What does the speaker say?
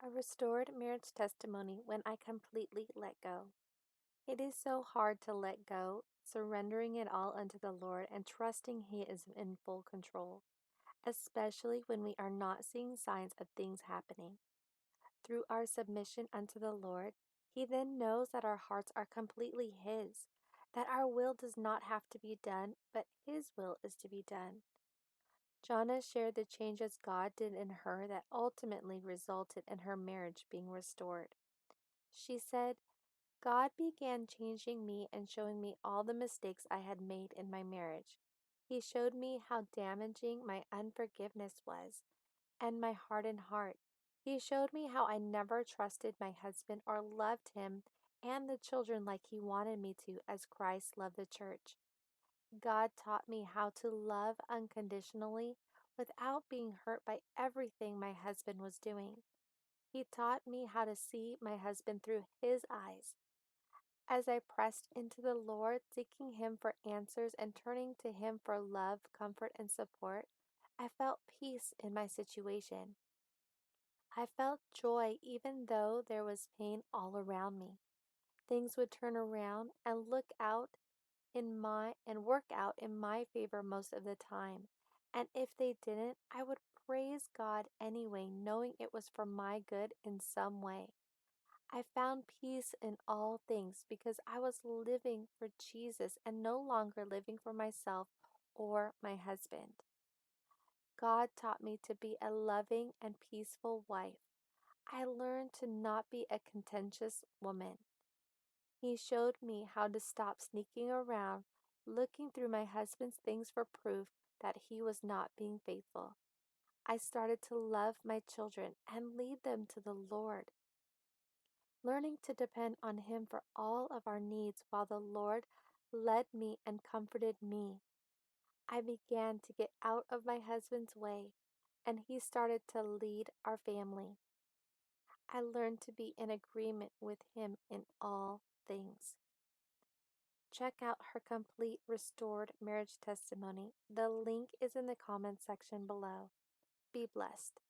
A restored marriage testimony when I completely let go. It is so hard to let go, surrendering it all unto the Lord and trusting He is in full control, especially when we are not seeing signs of things happening. Through our submission unto the Lord, He then knows that our hearts are completely His, that our will does not have to be done, but His will is to be done. Jonna shared the changes God did in her that ultimately resulted in her marriage being restored. She said, God began changing me and showing me all the mistakes I had made in my marriage. He showed me how damaging my unforgiveness was and my hardened heart. He showed me how I never trusted my husband or loved him and the children like he wanted me to, as Christ loved the church. God taught me how to love unconditionally without being hurt by everything my husband was doing. He taught me how to see my husband through his eyes. As I pressed into the Lord, seeking Him for answers and turning to Him for love, comfort, and support, I felt peace in my situation. I felt joy even though there was pain all around me. Things would turn around and work out in my favor most of the time. And if they didn't, I would praise God anyway, knowing it was for my good in some way. I found peace in all things because I was living for Jesus and no longer living for myself or my husband. God taught me to be a loving and peaceful wife. I learned to not be a contentious woman. He showed me how to stop sneaking around, looking through my husband's things for proof that he was not being faithful. I started to love my children and lead them to the Lord, learning to depend on Him for all of our needs while the Lord led me and comforted me. I began to get out of my husband's way, and he started to lead our family. I learned to be in agreement with him in all things. Check out her complete restored marriage testimony. The link is in the comments section below. Be blessed.